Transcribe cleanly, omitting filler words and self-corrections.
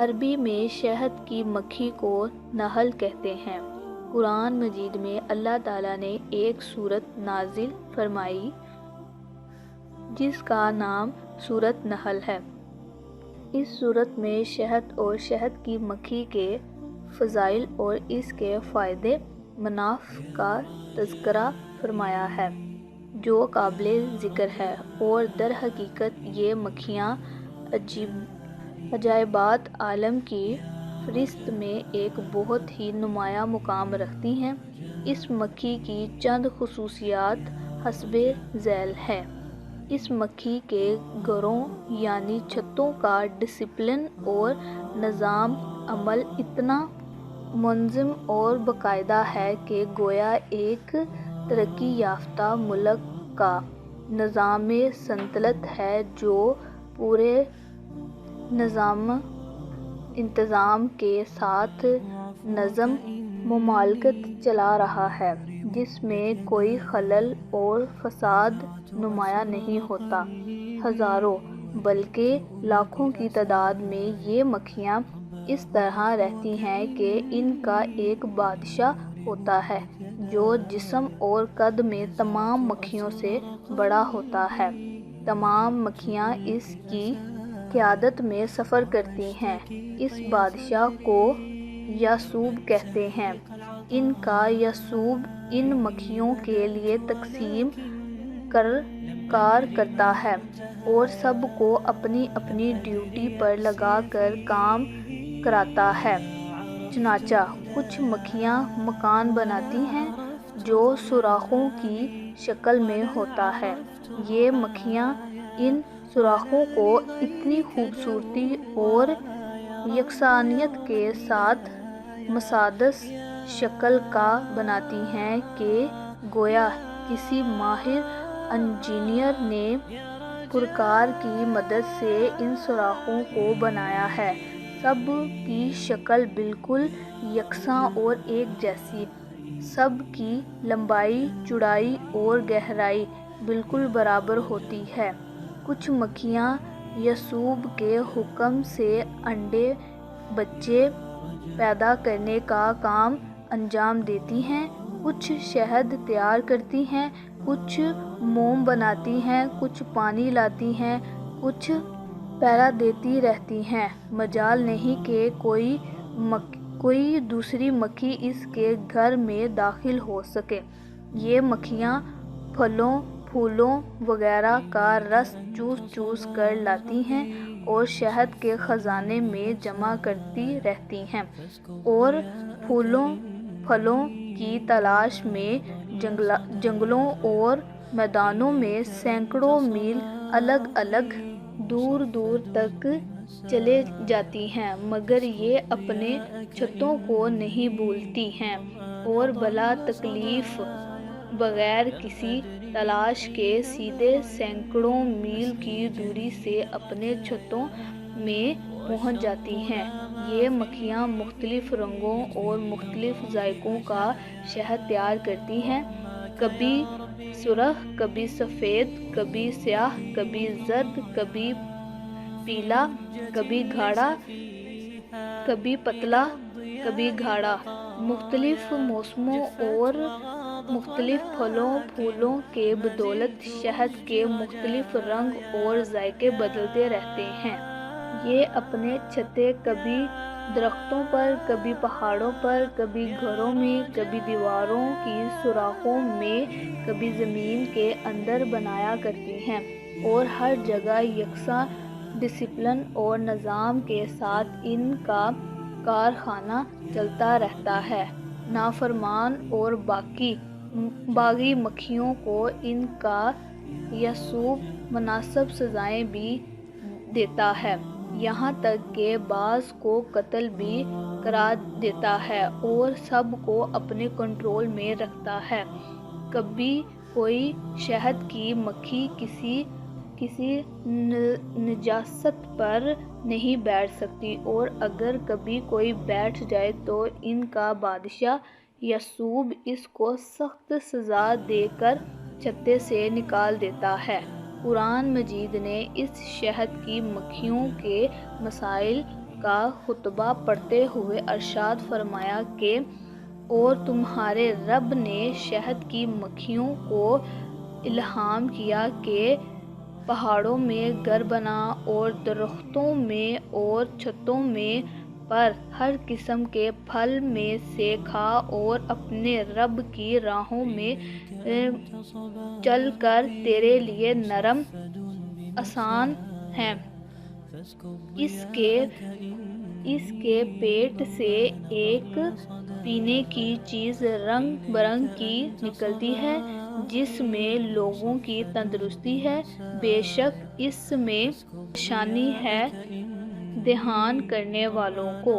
عربی میں شہد کی مکھی کو نحل کہتے ہیں۔ قرآن مجید میں اللہ تعالیٰ نے ایک سورت نازل فرمائی جس کا نام سورت نحل ہے۔ اس سورت میں شہد اور شہد کی مکھی کے فضائل اور اس کے فائدے منافع کا تذکرہ فرمایا ہے جو قابل ذکر ہے، اور در حقیقت یہ مکھیاں عجائبات عالم کی فہرست میں ایک بہت ہی نمایاں مقام رکھتی ہیں۔ اس مکھی کی چند خصوصیات حسب ذیل ہیں۔ اس مکھی کے گھروں یعنی چھتوں کا ڈسپلن اور نظام عمل اتنا منظم اور باقاعدہ ہے کہ گویا ایک ترقی یافتہ ملک کا نظام سلطنت ہے جو پورے نظام انتظام کے ساتھ نظم مملکت چلا رہا ہے، جس میں کوئی خلل اور فساد نمایاں نہیں ہوتا۔ ہزاروں بلکہ لاکھوں کی تعداد میں یہ مکھیاں اس طرح رہتی ہیں کہ ان کا ایک بادشاہ ہوتا ہے جو جسم اور قد میں تمام مکھیوں سے بڑا ہوتا ہے۔ تمام مکھیاں اس کی قیادت میں سفر کرتی ہیں۔ اس بادشاہ کو یاسوب کہتے ہیں۔ ان کا یاسوب ان مکھیوں کے لیے تقسیم کار کرتا ہے اور سب کو اپنی اپنی ڈیوٹی پر لگا کر کام کراتا ہے۔ چنانچہ کچھ مکھیاں مکان بناتی ہیں جو سوراخوں کی شکل میں ہوتا ہے۔ یہ مکھیاں ان سوراخوں کو اتنی خوبصورتی اور یکسانیت کے ساتھ مسدس شکل کا بناتی ہیں کہ گویا کسی ماہر انجینئر نے پرکار کی مدد سے ان سوراخوں کو بنایا ہے۔ سب کی شکل بالکل یکساں اور ایک جیسی، سب کی لمبائی، چوڑائی اور گہرائی بالکل برابر ہوتی ہے۔ کچھ مکھیاں یاسوب کے حکم سے انڈے بچے پیدا کرنے کا کام انجام دیتی ہیں، کچھ شہد تیار کرتی ہیں، کچھ موم بناتی ہیں، کچھ پانی لاتی ہیں، کچھ پہرا دیتی رہتی ہیں۔ مجال نہیں کہ کوئی دوسری مکھی اس کے گھر میں داخل ہو سکے۔ یہ مکھیاں پھلوں، پھولوں وغیرہ کا رس چوس چوس کر لاتی ہیں اور شہد کے خزانے میں جمع کرتی رہتی ہیں، اور پھلوں کی تلاش میں جنگلوں اور میدانوں میں سینکڑوں میل الگ الگ دور دور تک چلی جاتی ہیں، مگر یہ اپنے چھتوں کو نہیں بھولتی ہیں اور بلا تکلیف بغیر کسی تلاش کے سیدھے سینکڑوں میل کی دوری سے اپنے چھتوں میں پہنچ جاتی ہیں۔ یہ مکھیاں مختلف رنگوں اور مختلف ذائقوں کا شہد تیار کرتی ہیں، کبھی سرخ، کبھی سفید، کبھی سیاہ، کبھی زرد، کبھی پیلا، کبھی گاڑھا، کبھی پتلا، کبھی گاڑھا۔ مختلف موسموں اور مختلف پھلوں پھولوں کے بدولت شہد کے مختلف رنگ اور ذائقے بدلتے رہتے ہیں۔ یہ اپنے چھتے کبھی درختوں پر، کبھی پہاڑوں پر، کبھی گھروں میں، کبھی دیواروں کی سوراخوں میں، کبھی زمین کے اندر بنایا کرتی ہیں، اور ہر جگہ یکساں ڈسپلن اور نظام کے ساتھ ان کا کارخانہ چلتا رہتا ہے۔ نافرمان اور باغی مکھیوں کو ان کا یاسوب مناسب سزائیں بھی دیتا ہے، یہاں تک کہ بعض کو قتل بھی کرا دیتا ہے اور سب کو اپنے کنٹرول میں رکھتا ہے۔ کبھی کوئی شہد کی مکھی کسی نجاست پر نہیں بیٹھ سکتی، اور اگر کبھی کوئی بیٹھ جائے تو ان کا بادشاہ یاسوب اس کو سخت سزا دے کر چھتے سے نکال دیتا ہے۔ قرآن مجید نے اس شہد کی مکھیوں کے مسائل کا خطبہ پڑھتے ہوئے ارشاد فرمایا کہ اور تمہارے رب نے شہد کی مکھیوں کو الہام کیا کہ پہاڑوں میں گھر بنا اور درختوں میں اور چھتوں میں پر ہر قسم کے پھل میں سے کھا اور اپنے رب کی راہوں میں چل کر تیرے لیے نرم آسان ہے۔ اس کے پیٹ سے ایک پینے کی چیز رنگ برنگ کی نکلتی ہے جس میں لوگوں کی تندرستی ہے، بے شک اس میں نشانی ہے دھیان کرنے والوں کو۔